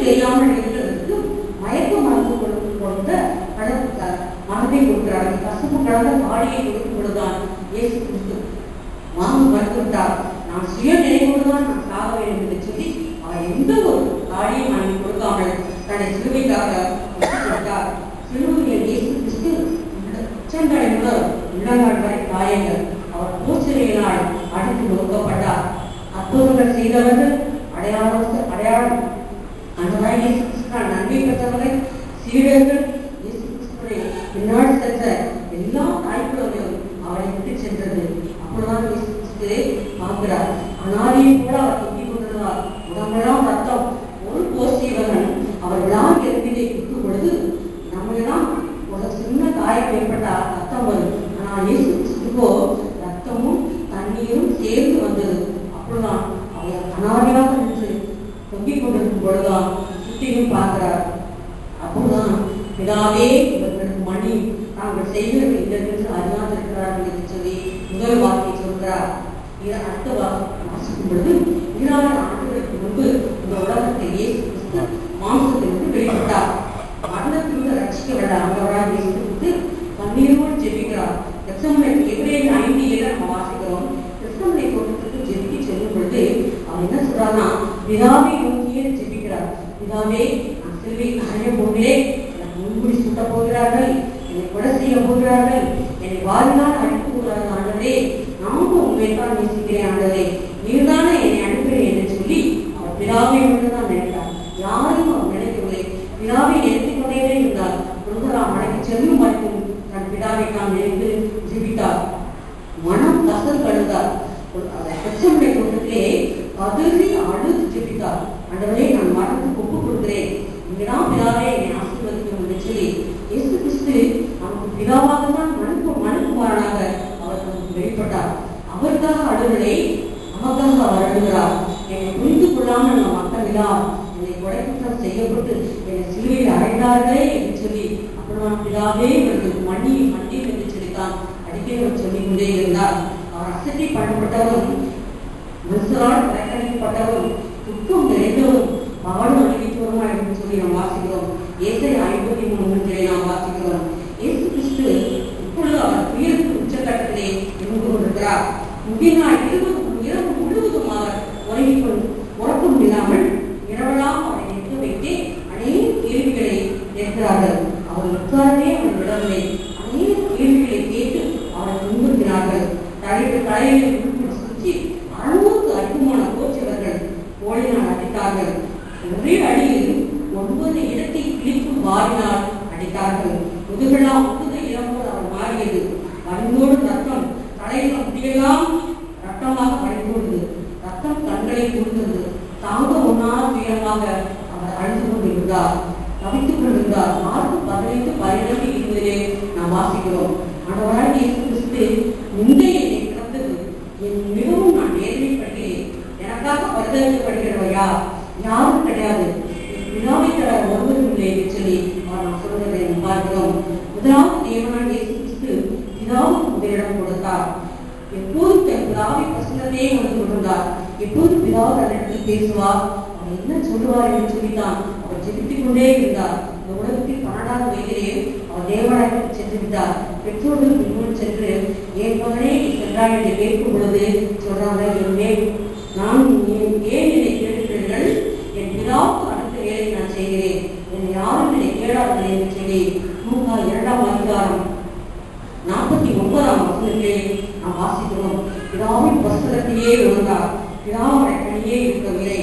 தெரியாமல் இருக்கிறதுக்கு மயக்க மருந்து கொடுத்த மனதை கொடுக்கிறார். கசப்பு கலந்த காடியை கொடுக்கும் பொழுதுதான் இயேசு கிறிஸ்து வாங்க மறுத்துவிட்டார். நான் சுய நினைவோடுதான் நான் சாக வேண்டும் என்று சொல்லி அவர் எந்த ஒரு காடியும் வாங்கி கொடுக்காமல் தன்னை சிலுவைக்காக கொடுத்தார். சிலுவையில் இயேசு கிறிஸ்து உச்சந்தலை முதல் உள்ளங்கால் வரை காயங்கள். அவர் பூச்சினால் அடித்து நோக்கப்பட்டார். அற்புதங்கள் செய்தவர்கள் அடையாளம் அந்த இயேசு கிறிஸ்துவால் நன்மை பெற்றவர்கள் சீடர்கள் இயேசு கிறிஸ்துவை பின்னாடி சென்ற எல்லா தாய்ப்புகளும் அவரை விட்டு சென்றது. அப்பொழுதுதான் இயேசு கிறிஸ்துவை பார்க்கிறார். அனாதையை கூட அவர் தொங்கி கொண்டிருந்தார். உடம்பெல்லாம் ரத்தம். ஒரு போசியவர்கள் அவர் விழா எருவிலை குத்தும் பொழுது நம்மளெல்லாம் ஒரு சின்ன காயம் ஏற்பட்டால் ரத்தம் வரும். ஆனால் இயேசு கிறிஸ்துவோ ரத்தமும் தண்ணீரும் சேர்ந்து வந்தது. அப்பொழுதுதான் அவர் அனாதையாக நின்று தொங்கிக் கொண்டிருக்கும் பொழுதுதான் சுற்றியும் பார்க்கிறார். அப்போதுதான் பிதாவே இவர்களுக்கு மணி நாங்கள் செய்கிறது இல்லைன்னு அறியாதிருக்கிறார்கள் என்று சொல்லி முதல் வார்த்தை சொல்கிறார். அடுத்த வாசிக்கும் பொழுது 2000 ஆண்டுகளுக்கு முன்பு இந்த உலகத்தில் இயேசு கிறிஸ்து மாம்சத்திலிருந்து வெளிப்பட்டார். மரணத்திலிருந்து ரட்சிக்கப்பட ஆண்டவராக இயேசு கிறிஸ்து கண்ணீரோடு ஜெபிக்கிறார். எபிரேயர் 5:7 நம்ம வாசிக்கிறோம். கிறிஸ்தவனை தோட்டத்துக்கு ஜெபிக்க செல்லும் பொழுது அவர் என்ன சொல்றாருன்னா, பிதாவை நோக்கியே ஜெபிக்கிறார். பிதாவே, நான் சிலுவையில் அறைய போகிறேன், எனக்கு முன்குடி சுட்ட போகிறார்கள், என்னை கொலை செய்ய போகிறார்கள், என்னை வாரினால் அழைத்து போகிறார்கள் ஆண்டவரே, நானும் உண்மைத்தான் நேசிக்கிறேன் ஆண்டவரே, நீர்தானே என்னை அனுப்புகிறேன் என்று சொல்லி அவர் பிதாவை மட்டும்தான் நினைத்தார். யாரையும் அவர் நினைக்கவில்லை. பிதாவை நினைத்துக் கொண்டே இருந்தார். ஒருவராம் மலைக்கு செல்லும் வரைக்கும் தன் பிதாவை தான் நினைத்து ஜெபித்தார். மனம் கசல் கழுந்தார். பிரச்சனை கொண்டே கதறி அழுது ஜெபித்தார். ஆண்டவரே, நான் மரணத்துக்கு ஒப்புக் கொடுக்கிறேன், இங்கதான் பிதாவே என்னை ஆசீர்வதிக்கும் என்று சொல்லி இயேசு கிறிஸ்து நமக்கு பிதாவாக தான் மனுக்குமாரனாக அவர் நமக்கு வெளிப்பட்டார். அவருக்காக அழுவலை, நமக்காக அவர் அழுகிறார். என்னை புரிந்து கொள்ளாமல் நம் மக்களிலா என்னை கொடைக்குற்றம் செய்யப்பட்டு என்னை சிலுவையில் அடைந்தார்களே என்று சொல்லி அப்புறம் பிதாவே இவர்களுக்கு மண்ணி என்று சொல்லித்தான் அடிக்கடி அவர் சொல்லிக் கொண்டே இருந்தார். அவர் அசதி பண்ணப்பட்டவரும் மனுஷரால் புறக்கணிக்கப்பட்டவரும் துக்கம் நிறைந்தவரும் பாடும் அணிவித்தவருமா என்று சொல்லி நாம் வாசிக்கிறோம். ஏசாயா 53:3 நாம் வாசிக்கிறோம். இயேசு கிறிஸ்து இப்பொழுது அவர் உயிருக்கு உச்சக்கட்டத்திலே இருந்து கொண்டிருக்கிறார். முந்தினால் இரவு முழுவதும் அவர் உறக்கம் இல்லாமல் இரவெல்லாம் அவரை நிற்க வைத்து அநேக கேள்விகளை கேட்கிறார்கள். அவர் உட்கார்ந்தே அவர் விடவில்லை. அநேக கேள்விகளை கேட்டு அவரை துன்புறுத்தினார்கள். தலையை சுற்றி 600க்கு அதிகமான கோச்சவர்கள் கோழினால் அடித்தார்கள். ஒரே அடியில் 9 இடத்தை கிழிக்கும் வாரினால் அடித்தார்கள். முதுகை இறப்போடு அவர் மாறியது. வலிமோடு ரத்தம் தலையில முடியெல்லாம் ரத்தமாக வழிந்தோடுது. ரத்தம் கண்களை கொடுத்தது. தாங்க ஒன்னான துயரமாக அவர் அழுது கொண்டிருந்தார், தவித்துக் கொண்டிருந்தார். மார்க் 15:12 நாம் வாசிக்கிறோம். ஆண்டவராகிய இயேசு கிறிஸ்து முந்தைய கிடந்தது என் மிகவும் நான் வேதனைப்படுகிறேன். எனக்காக பரிதவிக்கப்படுகிறவையா யாரும் கிடையாது, பிதாவை தர ஒருவரும் இல்லை என்று சொல்லி நாம் சொல்வதை பார்க்கிறோம். முதலாவது தேவனான இயேசு கிறிஸ்து பிதாவுக்கு முதலிடம் கொடுத்தார். எப்போதும் தன் பிதாவை பிரசன்னத்தையே வந்து கொண்டிருந்தார். எப்போது பிதாவை தன்னிடத்தில் பேசுவார், அவர் என்ன சொல்லுவார் என்று சொல்லித்தான் அவர் ஜெபித்துக் கொண்டே இருந்தார். இந்த உலகத்தில் 12வது வயதிலே அவர் தேவாலயத்துக்கு சென்று விட்டார். பெற்றோர்கள் பின்னும் சென்று என் மகனே நீ சென்றால் என்று கேட்கும் பொழுது சொல்றாங்க, நான் ஏன் என்னை கேட்கிறீர்கள், என் பிதாவுக்கு அடுத்த வேலை நான் செய்கிறேன், என்னை யாரும் என்னை கேடாதீர்கள் என்று சொல்லி லூக்கா 2:49 நாம் வாசிக்கிறோம். பிதாவின் வஸ்திரத்தையே விழுந்தார். பிதாவுடைய கனியே இருக்கவில்லை.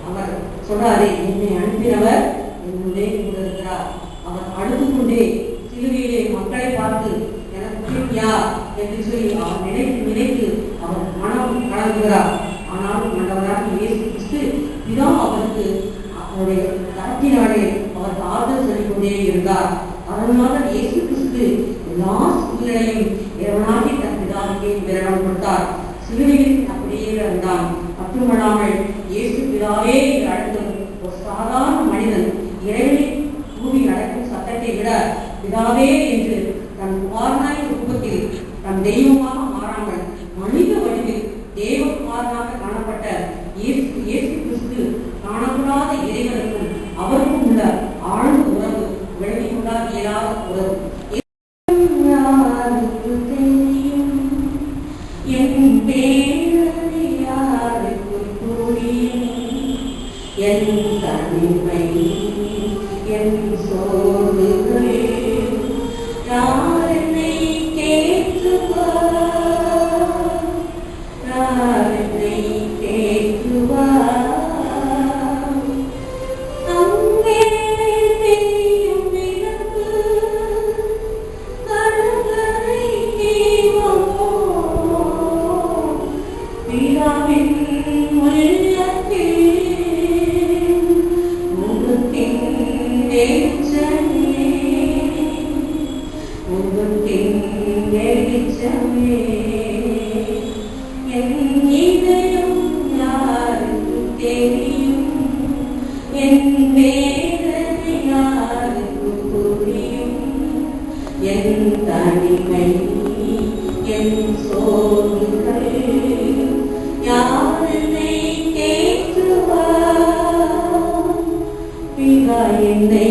அவர் சொல்றாரு, என்னை அனுப்பினவர் என்னுடைய கொண்டிருக்கிறார். அவர் அழுது கொண்டே சிலுவையிலே மக்களை பார்த்து எனக்கு யார் என்று சொல்லி அவர் நினைத்து அவர் மனம் கலங்குகிறார். ஆனாலும் ஆண்டவராகிய இயேசு கிறிஸ்து பிதா அவருக்கு அவருடைய கரத்தினாலே அவருக்கு ஆறுதல் சொல்லிக் கொண்டே இருந்தார். அதனால இயேசு கிறிஸ்து எல்லா சூழ்நிலையும் இறைவனாகி தன் பிதாவுக்கே விரவம் கொடுத்தார். சிலுவையில் அப்படியே இருந்தான். மட்டுமல்லாமல் இயேசு பிதாவே என்று அழைக்கும் ஒரு சாதாரண மனிதன் இறைவனை கூவி நடக்கும் சத்தத்தை விட பிதாவே என்று தன் குமாரனாய் ரூபத்தில் தன் தெய்வமாக மாறாமல் மனித வடிவில் தேவகுமாரனாக காணப்பட்ட இயேசு கிறிஸ்து காணப்படாத இறைவனுக்கும் என் தனிமை என் சோர்வுகள் யார் என்னை கேட்குவார் யார் என்னை கேட்குவார் அங்கே தெரியும் எனக்கு கடற்கரை தீபமோ பிதாவின் உள்ளத்தில் முகத்தின் வெளிச்சமே முகத்தின் வெளிச்சமே என் இதயம் யாருக்கு தெரியும் என் வேதனை யாருக்கு புரியும் என் தனிமை என் சோர்வுகள் யார் என்னை கேட்குவார் பிதா என்னை